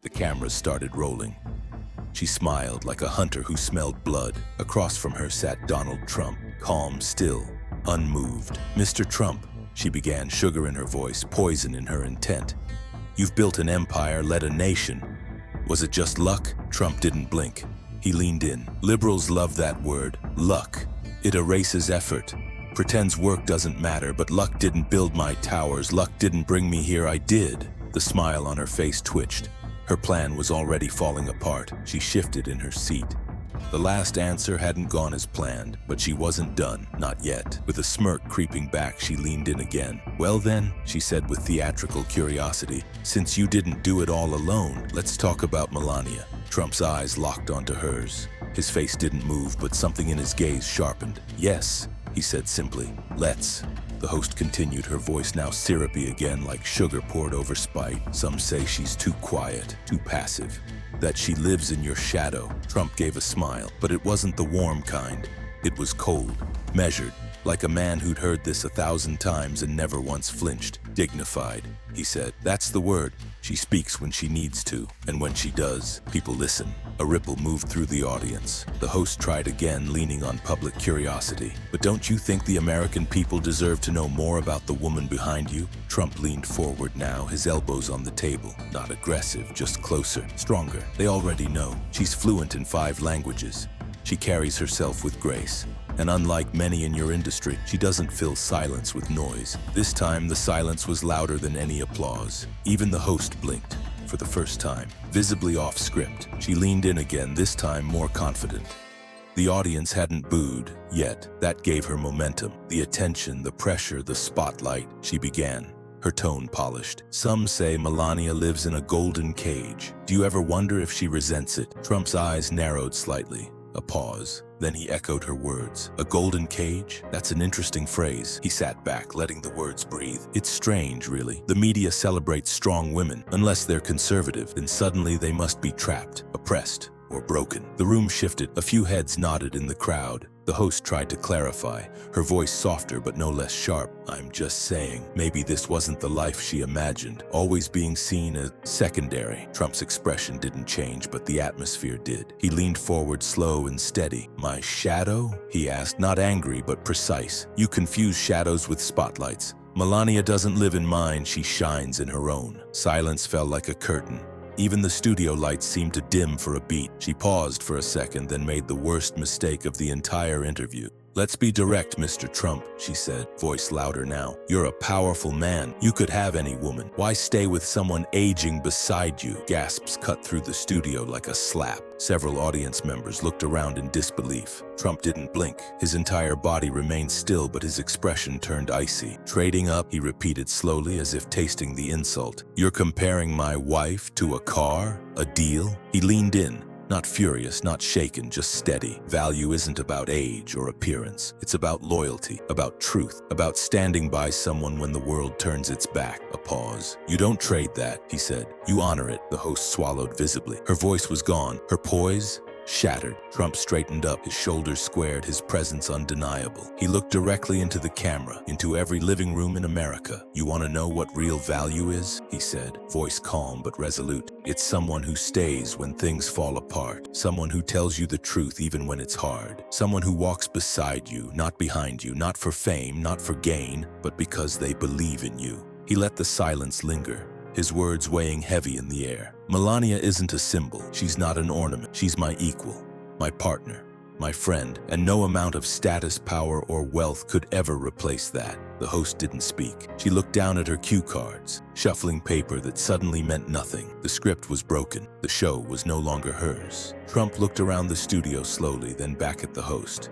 The cameras started rolling. She smiled like a hunter who smelled blood. Across from her sat Donald Trump, calm, still, unmoved. "Mr. Trump," she began, sugar in her voice, poison in her intent. "You've built an empire, led a nation. Was it just luck?" Trump didn't blink. He leaned in. "Liberals love that word, luck. It erases effort. Pretends work doesn't matter, but luck didn't build my towers. Luck didn't bring me here, I did." The smile on her face twitched. Her plan was already falling apart. She shifted in her seat. The last answer hadn't gone as planned, but she wasn't done, not yet. With a smirk creeping back, she leaned in again. "Well then," she said with theatrical curiosity, "since you didn't do it all alone, let's talk about Melania." Trump's eyes locked onto hers. His face didn't move, but something in his gaze sharpened. "Yes," he said simply, "let's." The host continued, her voice now syrupy again, like sugar poured over spite. "Some say she's too quiet, too passive, that she lives in your shadow." Trump gave a smile, but it wasn't the warm kind. It was cold, measured, like a man who'd heard this 1,000 times and never once flinched. "Dignified," he said. "That's the word. She speaks when she needs to, and when she does, people listen." A ripple moved through the audience. The host tried again, leaning on public curiosity. "But don't you think the American people deserve to know more about the woman behind you?" Trump leaned forward now, his elbows on the table. Not aggressive, just closer, stronger. "They already know. She's fluent in 5 languages. She carries herself with grace. And unlike many in your industry, she doesn't fill silence with noise." This time, the silence was louder than any applause. Even the host blinked, for the first time, visibly off script. She leaned in again, this time more confident. The audience hadn't booed yet. That gave her momentum. The attention, the pressure, the spotlight. She began, her tone polished. "Some say Melania lives in a golden cage. Do you ever wonder if she resents it?" Trump's eyes narrowed slightly. A pause. Then he echoed her words. "A golden cage? That's an interesting phrase." He sat back, letting the words breathe. "It's strange, really. The media celebrates strong women. Unless they're conservative, then suddenly they must be trapped, oppressed, or broken." The room shifted. A few heads nodded in the crowd. The host tried to clarify, her voice softer but no less sharp. "I'm just saying, maybe this wasn't the life she imagined, always being seen as secondary." Trump's expression didn't change, but the atmosphere did. He leaned forward, slow and steady. "My shadow?" he asked, not angry but precise. "You confuse shadows with spotlights. Melania doesn't live in mine, she shines in her own." Silence fell like a curtain. Even the studio lights seemed to dim for a beat. She paused for a second, then made the worst mistake of the entire interview. "Let's be direct, Mr. Trump," she said, voice louder now. "You're a powerful man. You could have any woman. Why stay with someone aging beside you?" Gasps cut through the studio like a slap. Several audience members looked around in disbelief. Trump didn't blink. His entire body remained still, but his expression turned icy. "Trading up," he repeated slowly, as if tasting the insult. "You're comparing my wife to a car? A deal?" He leaned in. Not furious, not shaken, just steady. "Value isn't about age or appearance. It's about loyalty, about truth, about standing by someone when the world turns its back." A pause. "You don't trade that," he said. "You honor it." The host swallowed visibly. Her voice was gone, her poise shattered. Trump straightened up, his shoulders squared, his presence undeniable. He looked directly into the camera, into every living room in America. "You want to know what real value is?" he said, voice calm but resolute. "It's someone who stays when things fall apart. Someone who tells you the truth even when it's hard. Someone who walks beside you, not behind you, not for fame, not for gain, but because they believe in you." He let the silence linger, his words weighing heavy in the air. "Melania isn't a symbol. She's not an ornament. She's my equal, my partner, my friend, and no amount of status, power, or wealth could ever replace that." The host didn't speak. She looked down at her cue cards, shuffling paper that suddenly meant nothing. The script was broken. The show was no longer hers. Trump looked around the studio slowly, then back at the host.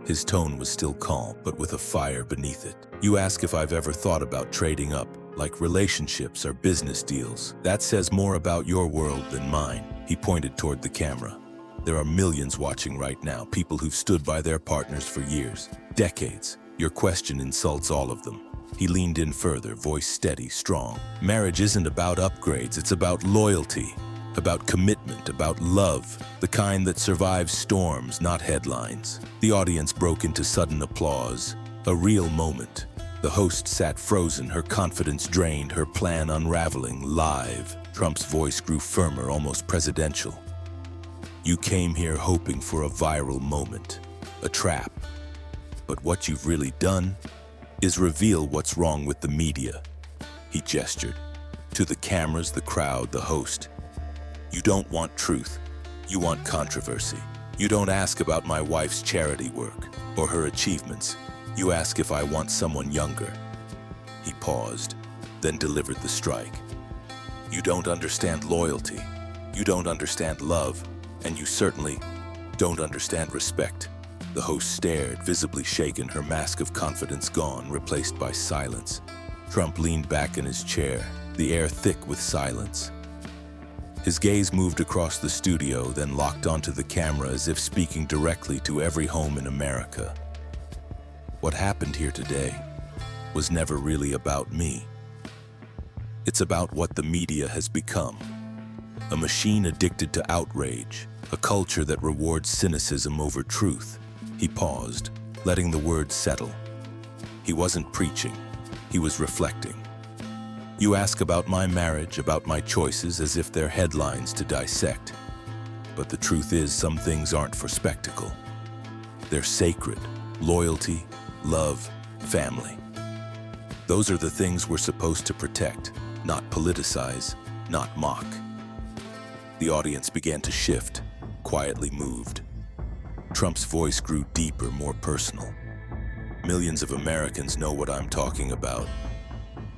His tone was still calm, but with a fire beneath it. "You ask if I've ever thought about trading up, like relationships or business deals. That says more about your world than mine." He pointed toward the camera. "There are millions watching right now, people who've stood by their partners for years, decades. Your question insults all of them." He leaned in further, voice steady, strong. "Marriage isn't about upgrades, it's about loyalty, about commitment, about love, the kind that survives storms, not headlines." The audience broke into sudden applause, a real moment. The host sat frozen, her confidence drained, her plan unraveling live. Trump's voice grew firmer, almost presidential. You came here hoping for a viral moment, a trap. But what you've really done is reveal what's wrong with the media. He gestured. To the cameras, the crowd, the host. You don't want truth. You want controversy. You don't ask about my wife's charity work or her achievements. You ask if I want someone younger. He paused, then delivered the strike. You don't understand loyalty. You don't understand love. And you certainly don't understand respect. The host stared, visibly shaken, her mask of confidence gone, replaced by silence. Trump leaned back in his chair, the air thick with silence. His gaze moved across the studio, then locked onto the camera as if speaking directly to every home in America. What happened here today was never really about me. It's about what the media has become. A machine addicted to outrage, a culture that rewards cynicism over truth. He paused, letting the words settle. He wasn't preaching, he was reflecting. You ask about my marriage, about my choices, as if they're headlines to dissect. But the truth is, some things aren't for spectacle. They're sacred: loyalty, love, family. Those are the things we're supposed to protect, not politicize, not mock. The audience began to shift, quietly moved. Trump's voice grew deeper, more personal. Millions of Americans know what I'm talking about.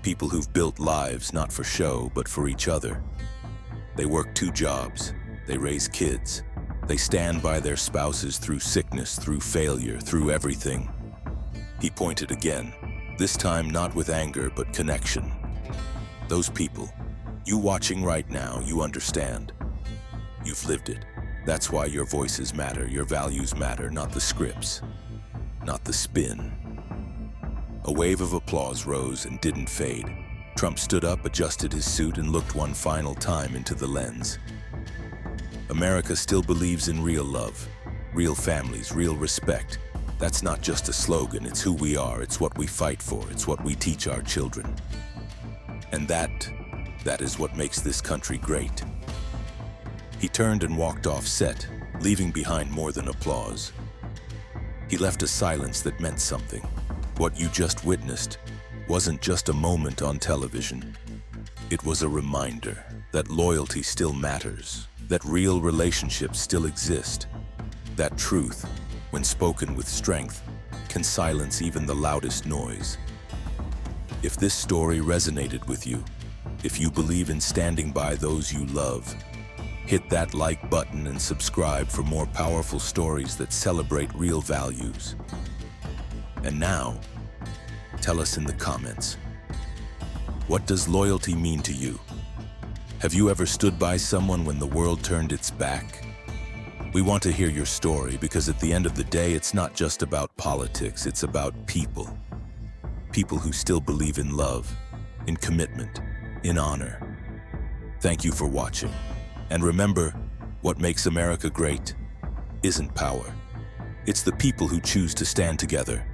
People who've built lives not for show, but for each other. They work 2 jobs, they raise kids, they stand by their spouses through sickness, through failure, through everything. He pointed again, this time not with anger, but connection. Those people, you watching right now, you understand. You've lived it. That's why your voices matter, your values matter, not the scripts, not the spin. A wave of applause rose and didn't fade. Trump stood up, adjusted his suit, and looked one final time into the lens. America still believes in real love, real families, real respect. That's not just a slogan, it's who we are, it's what we fight for, it's what we teach our children. And that is what makes this country great. He turned and walked off set, leaving behind more than applause. He left a silence that meant something. What you just witnessed wasn't just a moment on television. It was a reminder that loyalty still matters, that real relationships still exist, that truth, when spoken with strength, can silence even the loudest noise. If this story resonated with you, if you believe in standing by those you love, hit that like button and subscribe for more powerful stories that celebrate real values. And now, tell us in the comments, what does loyalty mean to you? Have you ever stood by someone when the world turned its back? We want to hear your story because at the end of the day, it's not just about politics, it's about people. People who still believe in love, in commitment, in honor. Thank you for watching. And remember, what makes America great isn't power. It's the people who choose to stand together.